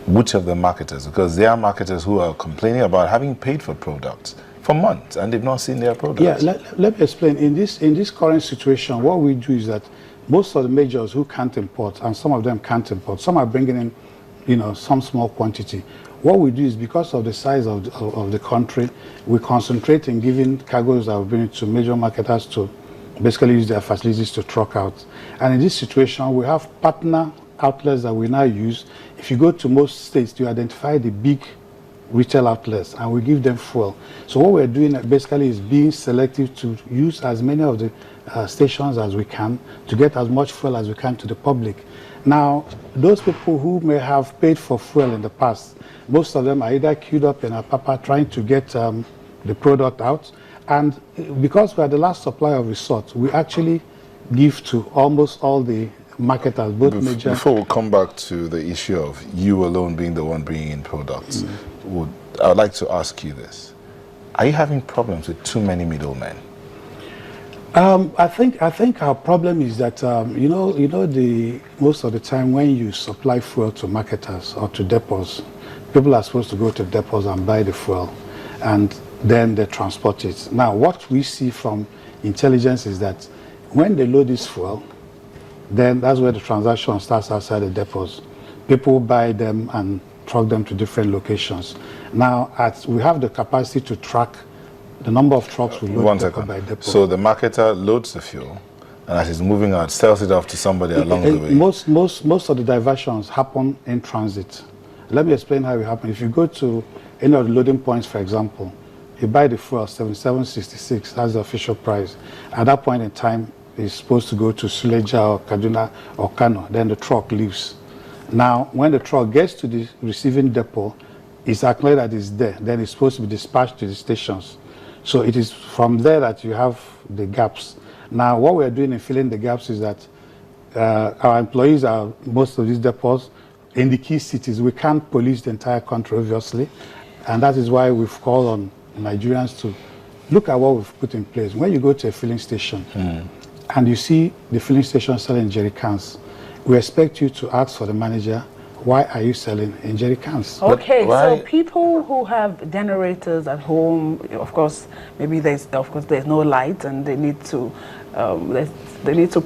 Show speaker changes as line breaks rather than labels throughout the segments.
which of the marketers? Because there are marketers who are complaining about having paid for products for months and they've not seen their products.
Yeah, let me explain. In this current situation, what we do is that most of the majors who can't import, and some of them can't import, some are bringing in, some small quantity. What we do is, because of the size of the country, we concentrate in giving cargoes that we bring to major marketers to basically use their facilities to truck out. And in this situation, we have partner outlets that we now use. If you go to most states, you identify the big retail outlets and we give them fuel. So what we're doing basically is being selective to use as many of the stations as we can to get as much fuel as we can to the public. Now, those people who may have paid for fuel in the past, most of them are either queued up in Apapa trying to get the product out. And because we are the last supplier of resort, we actually give to almost all the marketers, both major.
Before we come back to the issue of you alone being the one bringing in products, I would like to ask you this. Are you having problems with too many middlemen?
I think our problem is that most of the time when you supply fuel to marketers or to depots, people are supposed to go to depots and buy the fuel, and then they transport it. Now, what we see from intelligence is that when they load this fuel, then that's where the transaction starts outside the depots. People buy them and truck them to different locations. Now, we have the capacity to track the number of trucks we load by depot.
So the marketer loads the fuel, and as it's moving out, sells it off to somebody along the way.
Most of the diversions happen in transit. Let me explain how it happens. If you go to any of the loading points, for example, you buy the fuel 77.66, that's the official price. At that point in time, it's supposed to go to Suleja or Kaduna or Kano, then the truck leaves. Now, when the truck gets to the receiving depot, it's acknowledged that it's there, then it's supposed to be dispatched to the stations. So it is from there that you have the gaps. Now, what we're doing in filling the gaps is that our employees are most of these depots in the key cities. We can't police the entire country, obviously, and that is why we've called on Nigerians to look at what we've put in place. When you go to a filling station and you see the filling station selling jerry cans, we expect you to ask for the manager, why are you selling in jerry cans?
Okay, so people who have generators at home, of course, maybe there's no light and they need to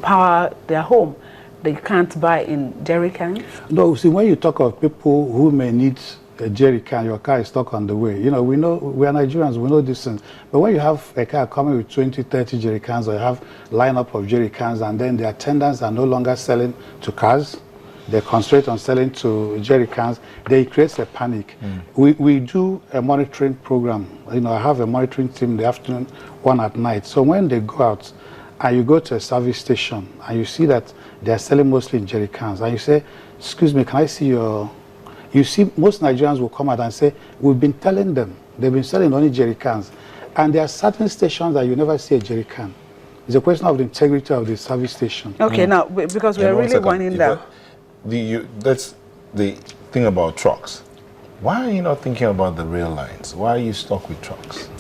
power their home. They can't buy in jerry cans?
No, see, when you talk of people who may need a jerry can, your car is stuck on the way. We are Nigerians, we know this thing. But when you have a car coming with 20, 30 jerry cans, or you have lineup of jerry cans, and then the attendants are no longer selling to cars, they concentrate on selling to jerry cans, they create a panic. We do a monitoring program. I have a monitoring team in the afternoon, one at night. So when they go out and you go to a service station and you see that they are selling mostly in jerry cans, and you say, excuse me, can I see your... You see, most Nigerians will come out and say, we've been telling them, they've been selling only jerry cans. And there are certain stations that you never see a jerry can. It's a question of the integrity of the service station.
Okay, now, because we're really winding down.
That's the thing about trucks. Why are you not thinking about the rail lines? Why are you stuck with trucks?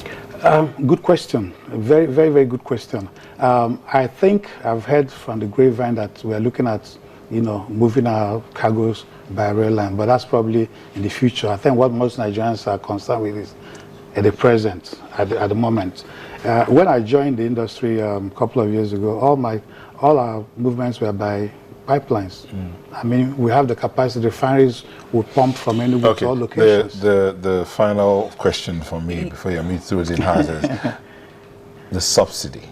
Good question. Very, very, very good question. I think I've heard from the grapevine that we're looking at, moving our cargoes by rail line, but that's probably in the future. I think what most Nigerians are concerned with is at the present, at the moment. When I joined the industry a couple of years ago, all our movements were by pipelines. I mean, we have the capacity. Refineries will pump from anywhere to all locations.
The final question for me before you meet through it in house is the subsidy.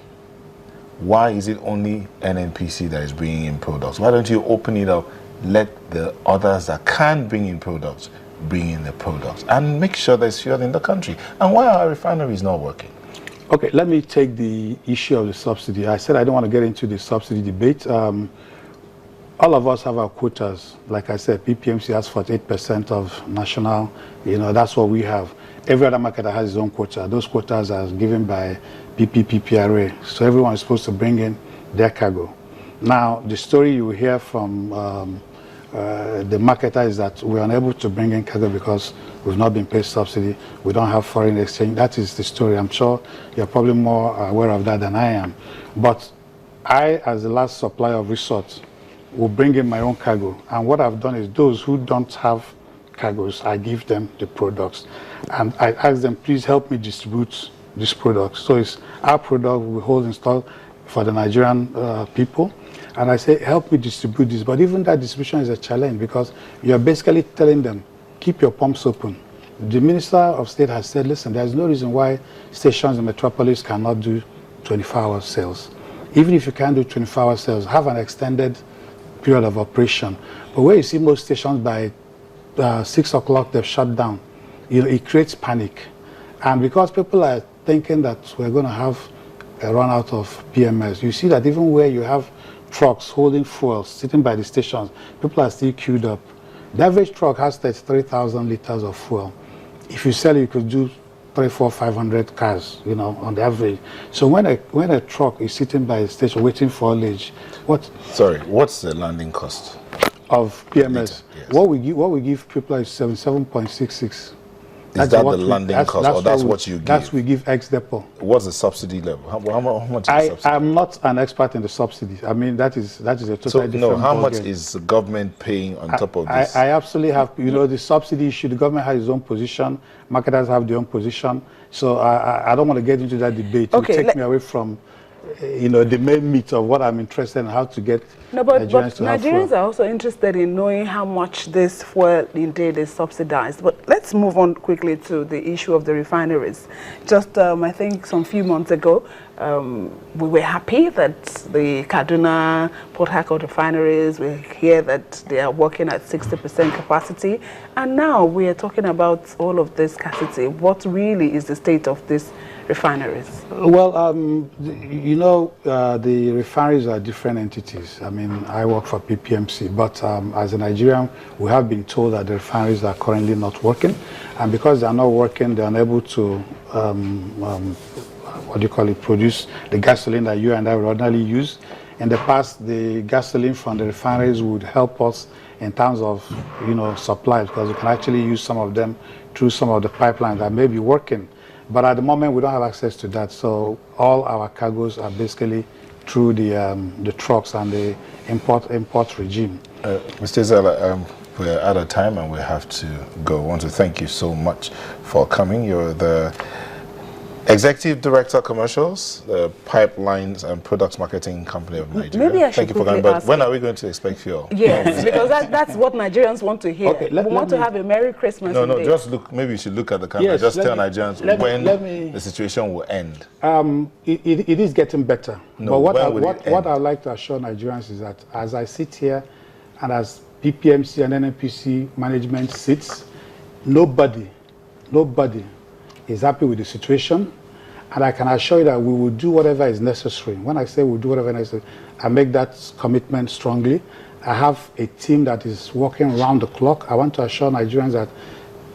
Why is it only NNPC that is bringing in products? Why don't you open it up, let the others that can bring in products bring in the products, and make sure there's fuel in the country? And why are our refineries not working?
Okay, let me take the issue of the subsidy. I said I don't want to get into the subsidy debate. All of us have our quotas. Like I said, PPMC has 48% of national, that's what we have. Every other market has its own quota. Those quotas are given by PPPRA. So everyone is supposed to bring in their cargo. Now, the story you hear from the marketer is that we're unable to bring in cargo because we've not been paid subsidy. We don't have foreign exchange. That is the story. I'm sure you're probably more aware of that than I am. But I, as the last supplier of resorts, will bring in my own cargo. And what I've done is those who don't have cargoes, I give them the products. And I ask them, please help me distribute this product. So it's our product we hold in stock for the Nigerian people. And I say, help me distribute this. But even that distribution is a challenge because you're basically telling them, keep your pumps open. The Minister of State has said, listen, there's no reason why stations in Metropolis cannot do 24-hour sales. Even if you can't do 24-hour sales, have an extended period of operation. But where you see most stations by 6 o'clock, they've shut down, it creates panic. And because people are thinking that we're going to have a run out of PMS, you see that even where you have trucks holding fuel sitting by the stations, people are still queued up. The average truck has 33,000 liters of fuel. If you sell it, you could do 300, 400, 500 cars, on the average. So when a truck is sitting by the station waiting for haulage,
what's the landing cost
of PMS?
Yes.
What we give people is 77.66.
Is that the landing cost, or that's what you give?
That's we give ex-depot.
What's the subsidy level? How much is the subsidy?
I'm not an expert in the subsidies. I mean, that is a totally different
how much
ballgame.
is the government paying on top of this?
I absolutely have, the subsidy issue, the government has its own position, marketers have their own position. So I don't want to get into that debate.
Okay,
it will take me away from the main meat of what I'm interested in, how to get Nigerians to have
Nigerians
fuel.
are also interested in knowing how much this fuel indeed is subsidized. But let's move on quickly to the issue of the refineries. Just, I think some few months ago, we were happy that the Kaduna Port Harcourt refineries, we hear that they are working at 60% capacity. And now we are talking about all of this scarcity. What really is the state of these refineries?
Well, the refineries are different entities. I mean, I work for PPMC, but as a Nigerian, we have been told that the refineries are currently not working. And because they are not working, they are unable to, produce the gasoline that you and I would ordinarily use. In the past, the gasoline from the refineries would help us in terms of, supply, because we can actually use some of them through some of the pipelines that may be working. But at the moment, we don't have access to that. So all our cargoes are basically through the trucks and the import regime.
Mr. Ezela, we're out of time and we have to go. I want to thank you so much for coming. You're the Executive Director Commercials, the Pipelines and Products Marketing Company of Nigeria.
Maybe I should
thank you for coming. But
ask
when are we going to expect fuel?
Yes, because that's what Nigerians want to hear.
Okay,
we want to have a Merry Christmas.
No, just look. Maybe you should look at the camera.
Yes,
just tell Nigerians when the situation will end.
It is getting better.
No,
but
what
I'd like to assure Nigerians is that as I sit here and as PPMC and NNPC management sits, nobody is happy with the situation. And I can assure you that we will do whatever is necessary. When I say we'll do whatever is necessary, I make that commitment strongly. I have a team that is working around the clock. I want to assure Nigerians that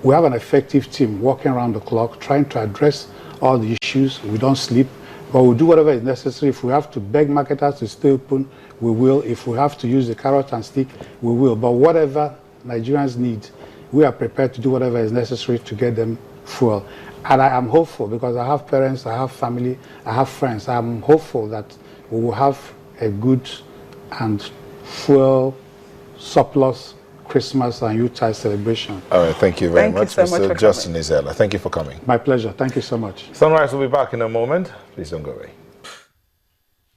we have an effective team working around the clock, trying to address all the issues. We don't sleep, but we'll do whatever is necessary. If we have to beg marketers to stay open, we will. If we have to use the carrot and stick, we will. But whatever Nigerians need, we are prepared to do whatever is necessary to get them fuel. And I am hopeful because I have parents, I have family, I have friends. I'm hopeful that we will have a good and fuel surplus Christmas and Yuletide celebration.
All right, thank you very much,
Thank you so much
Mr.
for
Justin Ezela. Thank you for coming.
My pleasure. Thank you so much.
Sunrise will be back in a moment. Please don't go away.